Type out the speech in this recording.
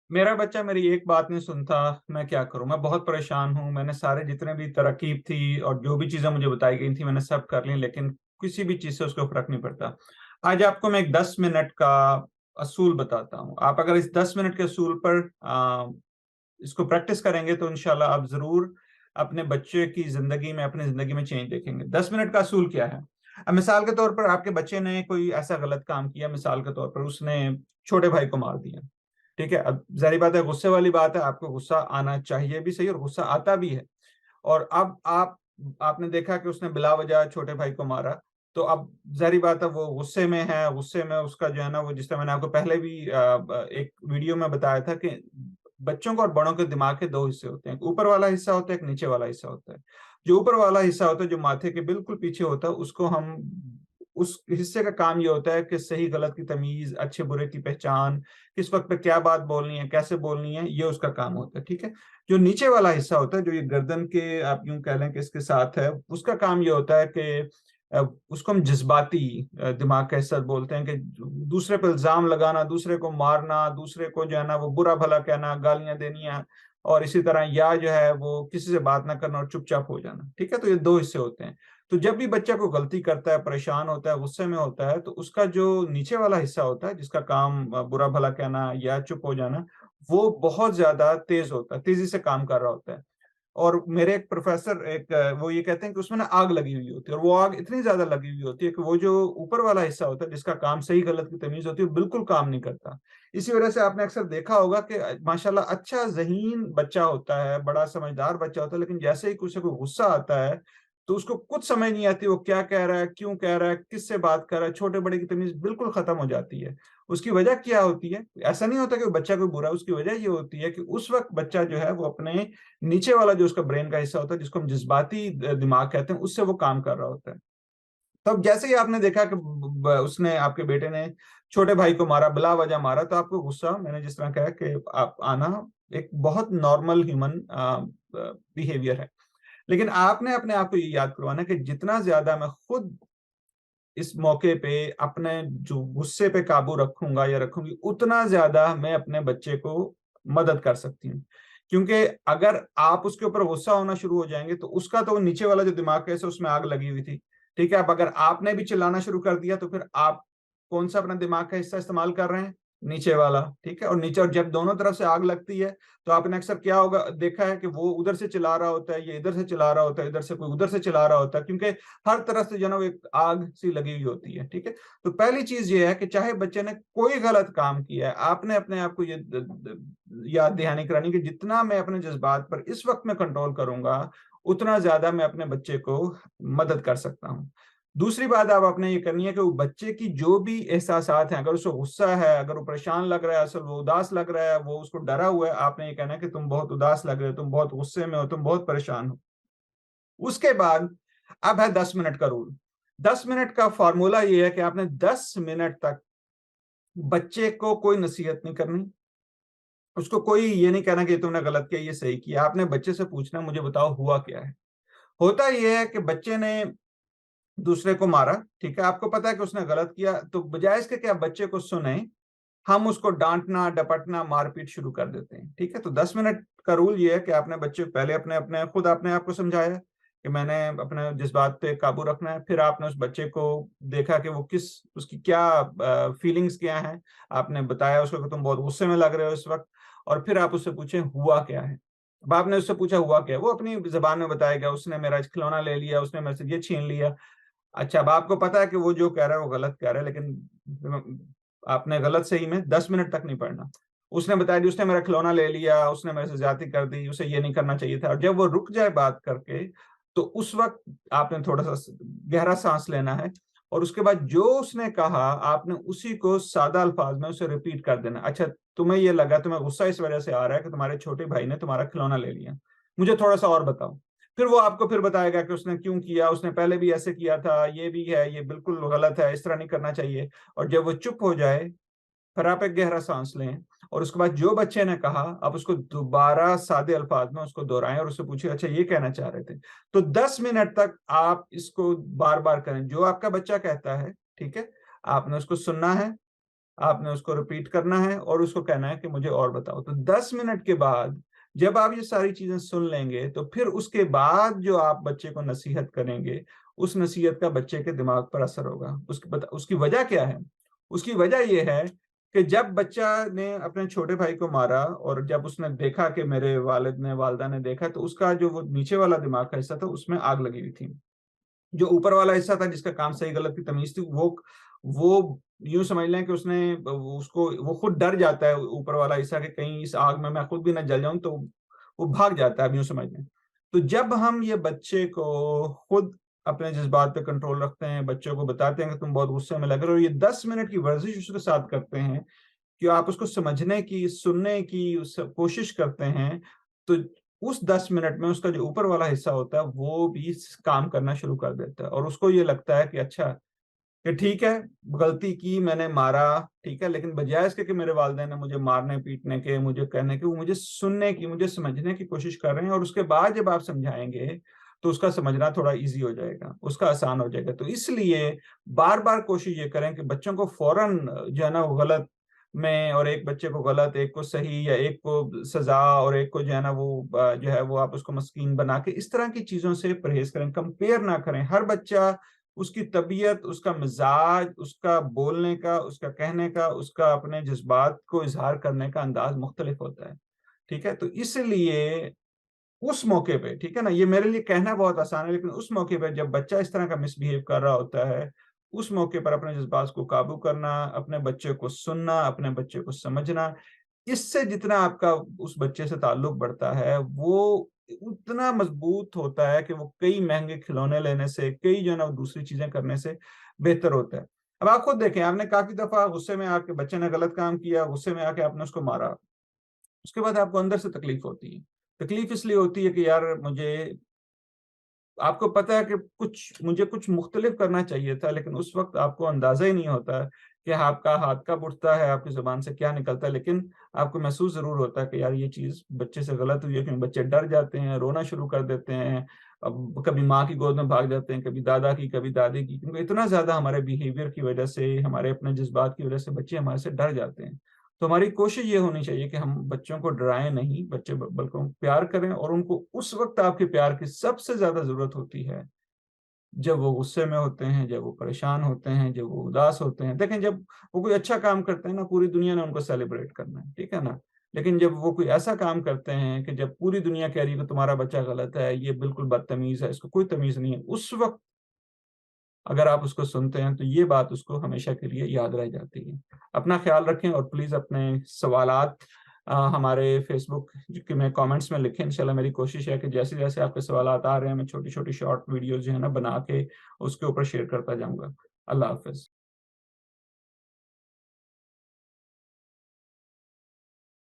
मेरा बच्चा मेरी एक बात नहीं सुनता, मैं क्या करूँ? मैं बहुत परेशान हूँ। मैंने सारे जितने भी तरकीब थी और जो भी चीज़ें मुझे बताई गई थी, मैंने सब कर ली, लेकिन किसी भी चीज़ से उसको फ़र्क नहीं पड़ता। आज आपको मैं एक 10 मिनट का असूल बताता हूँ। आप अगर इस 10 मिनट के असूल पर इसको प्रैक्टिस करेंगे, तो इंशाल्लाह आप ज़रूर अपने बच्चे की ज़िंदगी में, अपनी ज़िंदगी में चेंज देखेंगे। 10 मिनट का असूल क्या है? अब मिसाल के तौर पर आपके बच्चे ने कोई ऐसा गलत काम किया, मिसाल के तौर पर उसने छोटे भाई को मार दिया। ठीक है? अब ज़ाहिर बात है, गुस्से वाली बात है, आपको गुस्सा आना चाहिए भी सही और गुस्सा आता भी है। और अब आपने देखा कि उसने बिला वजह छोटे भाई को मारा, तो अब ज़ाहिर बात है वो गुस्से में है, गुस्से में उसका जो है ना वो, जिस तरह मैंने आपको पहले भी एक वीडियो में बताया था कि बच्चों को और बड़ों के दिमाग के 2 हिस्से होते हैं। एक ऊपर वाला हिस्सा होता है, एक नीचे वाला हिस्सा होता है। जो ऊपर वाला हिस्सा होता है, जो माथे के बिल्कुल पीछे होता है, उसको हम उस हिस्से का काम ये होता है कि सही-गलत की तमीज़, अच्छे-बुरे की पहचान, किस वक़्त पे क्या बात बोलनी है, कैसे बोलनी है, ये उसका काम होता है, ठीक है? जो नीचे वाला हिस्सा होता है, जो ये गर्दन के आप यूँ कह लें कि इसके साथ है, उसका काम ये होता है कि उसको हम जज़्बाती दिमाग का हिस्सा बोलते हैं कि दूसरे पे इल्ज़ाम लगाना, दूसरे को मारना, दूसरे को जो है ना वो बुरा-भला कहना, गालियाँ देनियाँ और इसी तरह या जो है वो किसी से बात ना करना और चुपचाप हो जाना, ठीक है? तो ये 2 हिस्से होते हैं। तो जब भी बच्चा कोई गलती करता है, परेशान होता है, गुस्से में होता है, तो उसका जो नीचे वाला हिस्सा होता है, जिसका काम बुरा-भला कहना या चुप हो जाना, वो बहुत ज़्यादा तेज़ होता है, तेज़ी से काम कर रहा होता है। और मेरे एक प्रोफ़ेसर वो ये कहते हैं कि उसमें ना आग लगी हुई होती है और वो आग इतनी ज़्यादा लगी हुई होती है कि वो जो ऊपर वाला हिस्सा होता है, जिसका काम सही-गलत की तमीज़ होती है, वो बिल्कुल काम नहीं करता। इसी वजह से आपने अक्सर देखा होगा कि माशाल्लाह अच्छा ज़हीन बच्चा होता है, बड़ा समझदार बच्चा होता है, लेकिन जैसे ही उसे कोई गुस्सा आता है, तो उसको कुछ समझ नहीं आती वो क्या कह रहा है, क्यों कह रहा है, किससे बात कर रहा है, छोटे-बड़े की तमीज़ बिल्कुल खत्म हो जाती है। उसकी वजह क्या होती है? ऐसा नहीं होता कि वो बच्चा कोई बुरा है, उसकी वजह ये होती है कि उस वक़्त बच्चा जो है वो अपने नीचे वाला जो उसका ब्रेन का हिस्सा होता है, जिसको हम जज़्बाती दिमाग कहते हैं, उससे वो काम कर रहा होता है। तो अब जैसे ही आपने देखा कि ब ब उसने आपके बेटे ने छोटे भाई को मारा, बिला वजह मारा, तो आपको गुस्सा, मैंने जिस तरह कहा कि आप आना एक बहुत नॉर्मल ह्यूमन बिहेवियर है। लेकिन आपने अपने आप को ये याद करवाना है कि जितना ज़्यादा मैं खुद इस मौके पे अपने जो गुस्से पे काबू रखूँगा या रखूँगी, उतना ज़्यादा मैं अपने बच्चे को मदद कर सकती हूँ। क्योंकि अगर आप उसके ऊपर गुस्सा होना शुरू हो जाएँगे, तो उसका तो नीचे वाला जो दिमाग है, जैसे उसमें आग लगी हुई थी, ठीक है? अब अगर आपने भी चिल्लाना शुरू कर दिया, तो फिर आप कौन-सा अपना दिमाग का हिस्सा इस्तेमाल कर रहे हैं? नीचे वाला, ठीक है? और नीचे, और जब दोनों तरफ से आग लगती है, तो आपने अक्सर क्या होगा देखा है कि वो उधर से चिल्ला रहा होता है, ये इधर से चिल्ला रहा होता है, इधर से कोई उधर से चिल्ला रहा होता है, क्योंकि हर तरफ से जो है ना वो एक आग सी लगी हुई होती है, ठीक है? तो पहली चीज़ ये है कि चाहे बच्चे ने कोई गलत काम किया है, आपने अपने आप को ये द द याद दहानी करानी कि जितना मैं अपने जज़्बात पर इस वक़्त में कंट्रोल करूँगा, उतना ज़्यादा मैं अपने बच्चे को मदद कर सकता हूँ। दूसरी बात आप आपने ये करनी है कि वो बच्चे की जो भी एहसासात हैं, अगर उसको गुस्सा है, अगर वो परेशान लग रहा है, असल वो उदास लग रहा है, वो उसको डरा हुआ है, आपने ये कहना है कि तुम बहुत उदास लग रहे हो, तुम बहुत गुस्से में हो, तुम बहुत परेशान हो। उसके बाद अब है 10 मिनट का रूल। 10 मिनट का फ़ॉर्मूला ये है कि आपने 10 मिनट तक बच्चे को कोई नसीहत नहीं करनी, उसको कोई ये नहीं कहना कि ये तुमने गलत किया, ये सही किया। आपने बच्चे से पूछना, मुझे बताओ हुआ क्या है? होता ये है कि बच्चे ने दूसरे को मारा, ठीक है? आपको पता है कि उसने गलत किया, तो बजाए इसके कि आप बच्चे को सुनें, हम उसको डाँटना, डपटना, मार-पीट शुरू कर देते हैं, ठीक है? तो 10 मिनट का रूल ये है कि आपने बच्चे को पहले अपने अपने खुद अपने आप को समझाया कि मैंने अपने जज़्बात पे काबू रखना है। फिर आपने उस बच्चे को देखा कि वो उसकी क्या फीलिंग्स क्या हैं। आपने बताया उसको कि तुम बहुत गुस्से में लग रहे हो इस वक़्त, और फिर आप उससे पूछे हुआ क्या है? अब आपने उससे पूछा हुआ क्या है? वो अपनी ज़बान में बताएगा, उसने मेरा खिलौना ले लिया, उसने मेरे से ये छीन लिया। अच्छा, अब आपको पता है कि वो जो कह रहा है वो गलत कह रहा है, लेकिन आपने गलत सही में 10 मिनट तक नहीं पढ़ना। उसने बताया जी उसने मेरा खिलौना ले लिया, उसने मेरे से ज़्यादती कर दी, उसे ये नहीं करना चाहिए था, और जब वो रुक जाए बात करके, तो उस वक़्त आपने थोड़ा-सा गहरा साँस लेना है और उसके बाद जो उसने कहा, आपने उसी को सादा अल्फ़ाज़ में उसे रिपीट कर देना। अच्छा, तुम्हें ये लगा, तुम्हें गुस्सा इस वज़ह से आ रहा है कि तुम्हारे छोटे भाई ने तुम्हारा खिलौना ले लिया। मुझे थोड़ा-सा और बताओ। फिर वो आपको फिर बताएगा कि उसने क्यों किया, उसने पहले भी ऐसे किया था, ये भी है, ये बिल्कुल गलत है, इस तरह नहीं करना चाहिए। और जब वो चुप हो जाए, फिर आप एक गहरा साँस लें और उसके बाद जो बच्चे ने कहा, आप उसको दोबारा सादे अल्फाज में उसको दोहराएँ और उससे पूछिए, अच्छा ये कहना चाह रहे थे। तो 10 मिनट तक आप इसको बार-बार करें। जो आपका बच्चा कहता है, ठीक है? आपने उसको सुनना है, آپ نے اس کو ریپیٹ کرنا ہے اور اس کو کہنا ہے کہ مجھے اور بتاؤ۔ تو 10 منٹ کے بعد جب آپ یہ ساری چیزیں سن لیں گے تو پھر اس کے بعد جو آپ بچے کو نصیحت کریں گے، اس نصیحت کا بچے کے دماغ پر اثر ہوگا۔ اس کی وجہ کیا ہے؟ اس کی وجہ یہ ہے کہ جب بچہ نے اپنے چھوٹے بھائی کو مارا اور جب اس نے دیکھا کہ میرے والد نے، والدہ نے دیکھا، تو اس کا جو وہ نیچے والا دماغ کا حصہ تھا اس میں آگ لگی ہوئی تھی۔ جو اوپر والا حصہ تھا جس کا کام صحیح غلط کی تمیز تھی، وہ یوں سمجھ لیں کہ وہ خود ڈر جاتا ہے اوپر والا حصہ کہ کہیں اس آگ میں خود بھی نہ جل جاؤں، تو وہ بھاگ جاتا ہے، اب یوں سمجھ لیں۔ تو جب ہم یہ بچے کو خود اپنے جذبات پہ کنٹرول رکھتے ہیں، بچوں کو بتاتے ہیں کہ تم بہت غصے میں لگ رہے ہو، اور یہ 10 منٹ کی ورزش اس کے ساتھ کرتے ہیں کہ آپ اس کو سمجھنے کی، سننے کی کوشش کرتے ہیں، تو اس 10 منٹ میں اس کا جو اوپر والا حصہ ہوتا ہے وہ بھی کام کرنا شروع کر دیتا ہے، اور اس کو یہ لگتا ہے کہ اچھا، کہ ٹھیک ہے، غلطی کی، میں نے مارا، ٹھیک ہے، لیکن بجائے اس کے کہ میرے والدین نے مجھے مارنے پیٹنے کے، مجھے کہنے کے، وہ مجھے سننے کی، مجھے سمجھنے کی کوشش کر رہے ہیں، اور اس کے بعد جب آپ سمجھائیں گے تو اس کا سمجھنا تھوڑا ایزی ہو جائے گا، اس کا آسان ہو جائے گا۔ تو اس لیے بار بار کوشش یہ کریں کہ بچوں کو فوراً جو ہے نا غلط میں، اور ایک بچے کو غلط، ایک کو صحیح، یا ایک کو سزا اور ایک کو جو ہے نا وہ جو ہے وہ آپ اس کو مسکین بنا کے، اس طرح کی چیزوں سے پرہیز کریں، کمپیئر نہ کریں۔ ہر بچہ، اس کی طبیعت، اس کا مزاج، اس کا بولنے کا، اس کا کہنے کا، اس کا اپنے جذبات کو اظہار کرنے کا انداز مختلف ہوتا ہے، ٹھیک ہے؟ تو اس لیے اس موقع پہ، ٹھیک ہے نا، یہ میرے لیے کہنا بہت آسان ہے، لیکن اس موقع پہ جب بچہ اس طرح کا مس بہیو کر رہا ہوتا ہے، اس موقع پر اپنے جذبات کو قابو کرنا، اپنے بچے کو سننا، اپنے بچے کو سمجھنا، اس سے جتنا آپ کا اس بچے سے تعلق بڑھتا ہے، وہ اتنا مضبوط ہوتا ہے کہ وہ کئی مہنگے کھلونے لینے سے، کئی جو ہے نا دوسری چیزیں کرنے سے بہتر ہوتا ہے۔ اب آپ خود دیکھیں، آپ نے کافی دفعہ غصے میں آ کے، بچے نے غلط کام کیا، غصے میں آ کے آپ نے اس کو مارا، اس کے بعد آپ کو اندر سے تکلیف ہوتی ہے۔ تکلیف اس لیے ہوتی ہے کہ یار آپ کو پتا ہے کہ مجھے کچھ مختلف کرنا چاہیے تھا، لیکن اس وقت آپ کو اندازہ ہی نہیں ہوتا کہ آپ کا ہاتھ کب اٹھتا ہے، آپ کی زبان سے کیا نکلتا ہے، لیکن آپ کو محسوس ضرور ہوتا ہے کہ یار یہ چیز بچے سے غلط ہوئی ہے، کیونکہ بچے ڈر جاتے ہیں، رونا شروع کر دیتے ہیں، اب کبھی ماں کی گود میں بھاگ جاتے ہیں، کبھی دادا کی، کبھی دادی کی، کیونکہ اتنا زیادہ ہمارے بیہیویئر کی وجہ سے، ہمارے اپنے جذبات کی وجہ سے بچے ہمارے سے ڈر جاتے ہیں۔ تو ہماری کوشش یہ ہونی چاہیے کہ ہم بچوں کو ڈرائیں نہیں، بچے بلکہ پیار کریں، اور ان کو اس وقت آپ کے پیار کی سب سے زیادہ ضرورت ہوتی ہے جب وہ غصے میں ہوتے ہیں، جب وہ پریشان ہوتے ہیں، جب وہ اداس ہوتے ہیں۔ دیکھیں، جب وہ کوئی اچھا کام کرتے ہیں نا، پوری دنیا نے ان کو سیلیبریٹ کرنا ہے، ٹھیک ہے نا؟ لیکن جب وہ کوئی ایسا کام کرتے ہیں کہ جب پوری دنیا کہہ رہی ہے کہ تمہارا بچہ غلط ہے، یہ بالکل بدتمیز ہے، اس کو کوئی تمیز نہیں ہے، اس وقت اگر آپ اس کو سنتے ہیں تو یہ بات اس کو ہمیشہ کے لیے یاد رہ جاتی ہے۔ اپنا خیال رکھیں، اور پلیز اپنے سوالات ہمارے فیس بک میں کامنٹس میں لکھیں۔ انشاءاللہ میری کوشش ہے کہ جیسے جیسے آپ کے سوالات آ رہے ہیں، میں چھوٹی چھوٹی شارٹ ویڈیوز جو ہے نا بنا کے اس کے اوپر شیئر کرتا جاؤں گا۔ اللہ حافظ۔